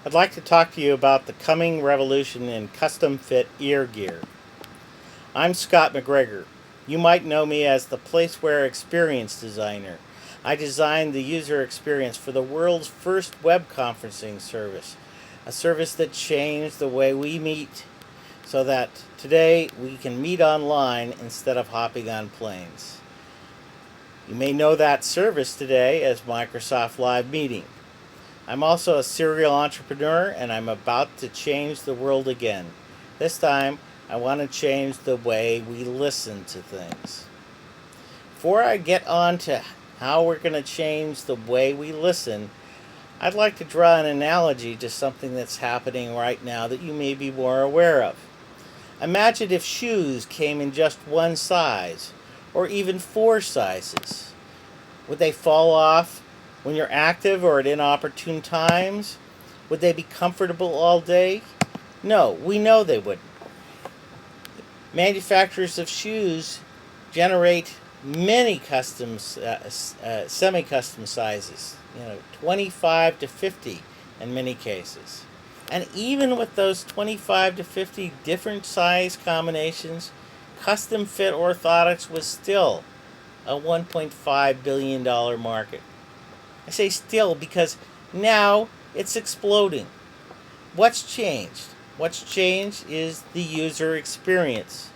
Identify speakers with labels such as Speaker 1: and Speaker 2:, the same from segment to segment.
Speaker 1: I'd like to talk to you about the coming revolution in custom fit ear gear. I'm Scott McGregor. You might know me as the Placeware Experience Designer. I designed the user experience for the world's first web conferencing service, a service that changed the way we meet so that today we can meet online instead of hopping on planes. You may know that service today as Microsoft Live Meeting. I'm also a serial entrepreneur and I'm about to change the world again. This time, I want to change the way we listen to things. Before I get on to how we're going to change the way we listen, I'd like to draw an analogy to something that's happening right now that you may be more aware of. Imagine if shoes came in just one size, or even four sizes. Would they fall off when you're active or at inopportune times? Would they be comfortable all day? No, we know they wouldn't. Manufacturers of shoes generate many semi-custom sizes, 25 to 50 in many cases. And even with those 25 to 50 different size combinations, custom fit orthotics was still a $1.5 billion market. I say still because now it's exploding. What's changed? What's changed is the user experience.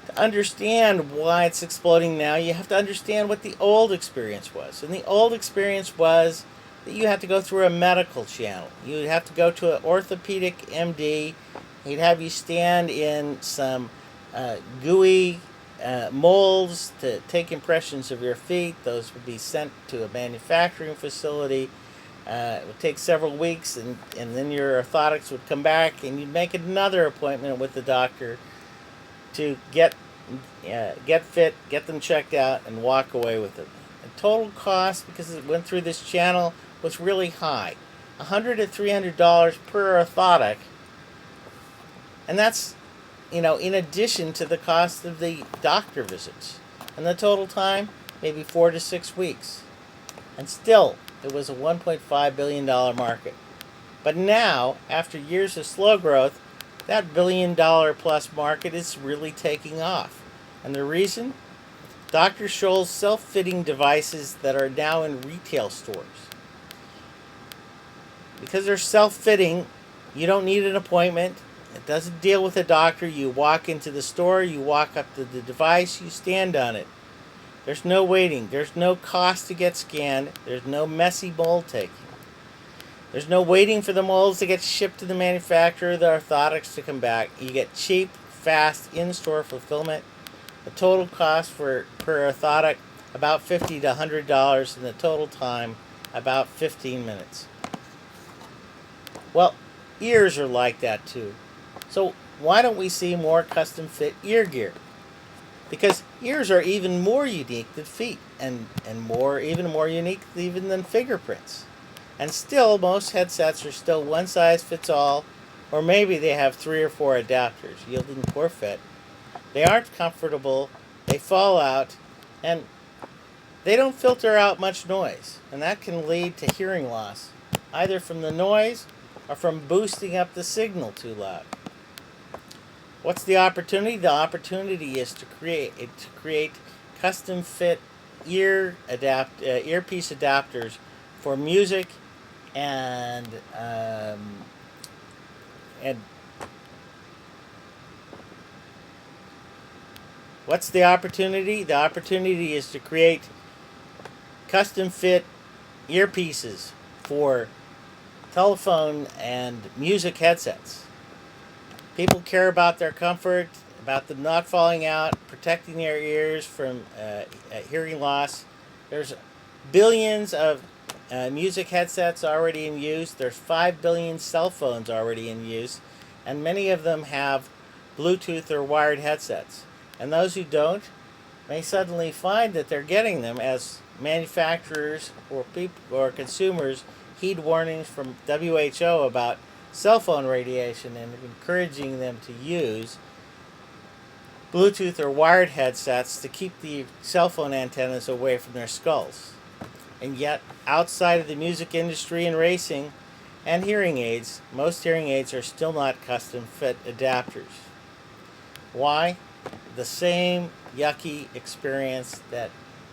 Speaker 1: To understand why it's exploding now, you have to understand what the old experience was. And the old experience was that you had to go through a medical channel. You would have to go to an orthopedic MD. He'd have you stand in some gooey molds to take impressions of your feet. Those would be sent to a manufacturing facility. It would take several weeks, and then your orthotics would come back, and you'd make another appointment with the doctor to get fit, get them checked out, and walk away with it. The total cost, because it went through this channel, was really high, $100 to $300 per orthotic, and that's in addition to the cost of the doctor visits. And the total time, maybe 4 to 6 weeks. And still, it was a $1.5 billion market. But now, after years of slow growth, that $1 billion plus market is really taking off. And the reason? Dr. Scholl's self-fitting devices that are now in retail stores. Because they're self-fitting, you don't need an appointment. It doesn't deal with a doctor. You walk into the store, you walk up to the device, you stand on it. There's no waiting. There's no cost to get scanned. There's no messy mold taking. There's no waiting for the molds to get shipped to the manufacturer, the orthotics to come back. You get cheap, fast, in-store fulfillment. The total cost per orthotic, about $50 to $100, and the total time, about 15 minutes. Well, ears are like that too. So why don't we see more custom fit ear gear? Because ears are even more unique than feet, and even more unique even than fingerprints. And still, most headsets are still one size fits all, or maybe they have 3 or 4 adapters, yielding poor fit. They aren't comfortable, they fall out, and they don't filter out much noise, and that can lead to hearing loss, either from the noise or from boosting up the signal too loud. What's the opportunity? The opportunity is to create custom fit earpiece adapters for music and what's the opportunity? The opportunity is to create custom fit earpieces for telephone and music headsets. People care about their comfort, about them not falling out, protecting their ears from hearing loss. There's billions of music headsets already in use. There's 5 billion cell phones already in use, and many of them have Bluetooth or wired headsets. And those who don't may suddenly find that they're getting them as manufacturers or consumers heed warnings from WHO about cell phone radiation and encouraging them to use Bluetooth or wired headsets to keep the cell phone antennas away from their skulls. And yet, outside of the music industry and racing, and hearing aids. Most hearing aids are still not custom fit adapters. Why? The same yucky experience that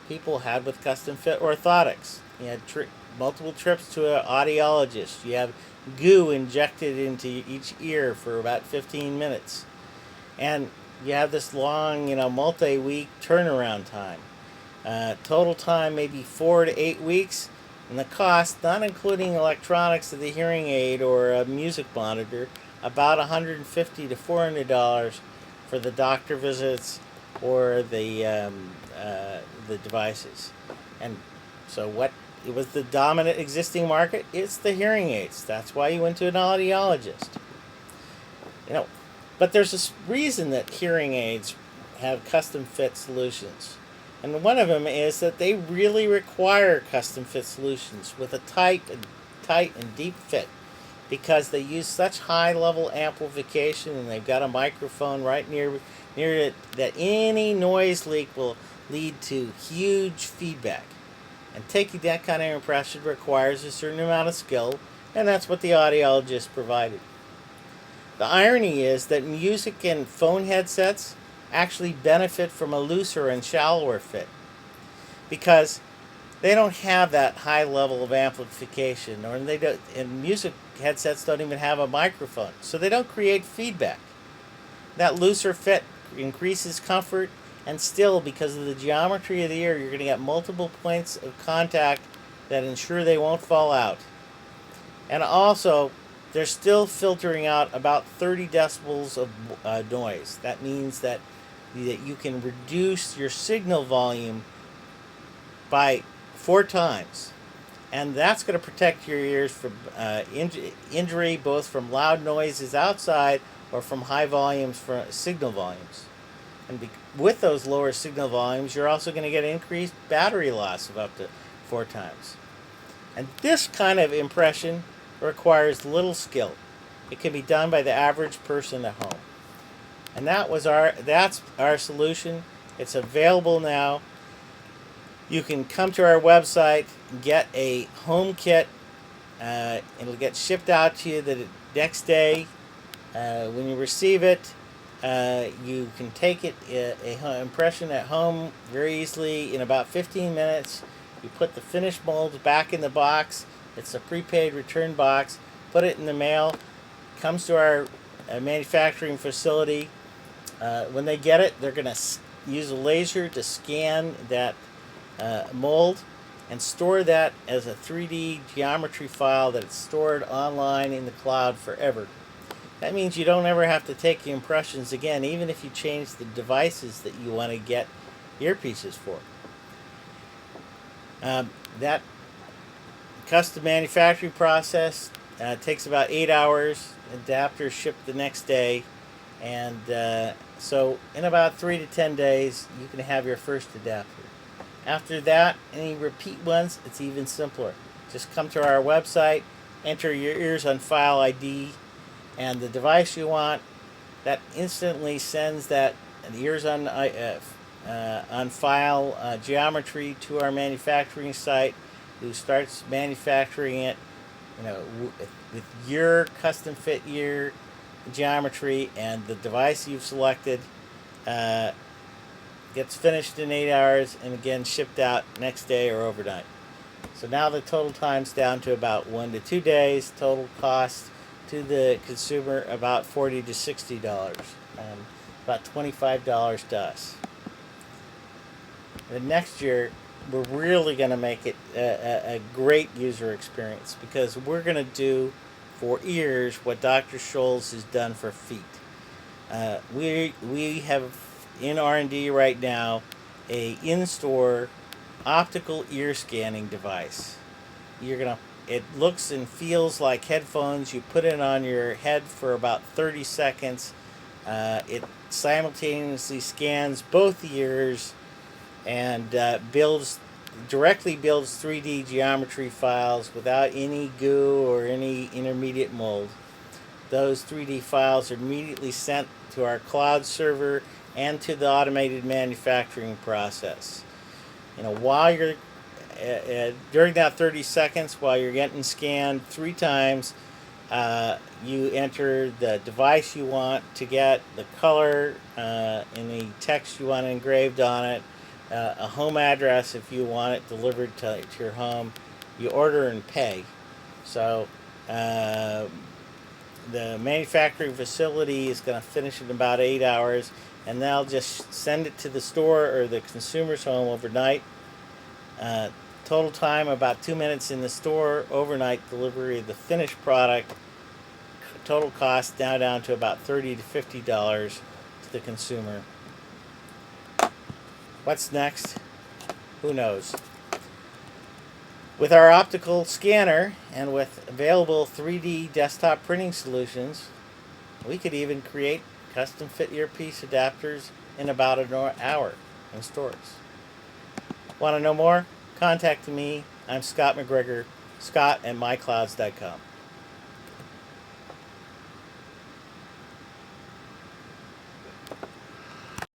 Speaker 1: people had with custom fit orthotics. You had multiple trips to an audiologist. You have goo injected into each ear for about 15 minutes. And you have this long, multi-week turnaround time. Total time maybe 4 to 8 weeks. And the cost, not including electronics of the hearing aid or a music monitor, about $150 to $400 for the doctor visits or the devices. And so what was the dominant existing market? It's the hearing aids. That's why you went to an audiologist. But there's this reason that hearing aids have custom fit solutions. And one of them is that they really require custom fit solutions with a tight and deep fit, because they use such high level amplification, and they've got a microphone right near it, that any noise leak will lead to huge feedback. And taking that kind of impression requires a certain amount of skill, and that's what the audiologist provided. The irony is that music and phone headsets actually benefit from a looser and shallower fit, because they don't have that high level of amplification, or and music headsets don't even have a microphone, so they don't create feedback. That looser fit increases comfort, and still, because of the geometry of the ear, you're going to get multiple points of contact that ensure they won't fall out. And also, they're still filtering out about 30 decibels of noise. That means that you can reduce your signal volume by 4 times. And that's going to protect your ears from injury, both from loud noises outside or from high volumes, for signal volumes. And with those lower signal volumes, you're also going to get increased battery loss of up to 4 times. And this kind of impression requires little skill. It can be done by the average person at home. And that's our solution. It's available now. You can come to our website, get a home kit. It'll get shipped out to you the next day. When you receive it, you can take it a impression at home very easily in about 15 minutes. You put the finished molds back in the box. It's a prepaid return box. Put it in the mail. Comes to our manufacturing facility. When they get it, they're going to use a laser to scan that mold and store that as a 3D geometry file that's stored online in the cloud forever. That means you don't ever have to take the impressions again, even if you change the devices that you want to get earpieces for. That custom manufacturing process takes about 8 hours. Adapters shipped the next day. And so in about 3 to 10 days, you can have your first adapter. After that, any repeat ones, it's even simpler. Just come to our website, enter your ears on file ID and the device you want. That instantly sends that ears on file geometry to our manufacturing site, who starts manufacturing it, with your custom fit ear geometry and the device you've selected. Gets finished in 8 hours and again shipped out next day or overnight. So now the total time's down to about 1 to 2 days. Total cost to the consumer about $40 to $60, about $25 to us. The next year, we're really going to make it a great user experience, because we're going to do for ears what Dr. Scholl's has done for feet. We have in R&D right now a in-store optical ear scanning device. It looks and feels like headphones. You put it on your head for about 30 seconds. It simultaneously scans both ears and directly builds 3D geometry files without any goo or any intermediate mold. Those 3D files are immediately sent to our cloud server and to the automated manufacturing process. While you're during that 30 seconds while you're getting scanned 3 times, you enter the device you want to get, the color, and the text you want engraved on it, a home address if you want it delivered to your home. You order and pay. So the manufacturing facility is going to finish in about 8 hours, and they'll just send it to the store or the consumer's home overnight. Total time about 2 minutes in the store, overnight delivery of the finished product. Total cost now down to about $30 to $50 to the consumer. What's next? Who knows? With our optical scanner and with available 3D desktop printing solutions, we could even create custom fit earpiece adapters in about an hour in stores. Want to know more? Contact me. I'm Scott McGregor, Scott at MyClouds.com.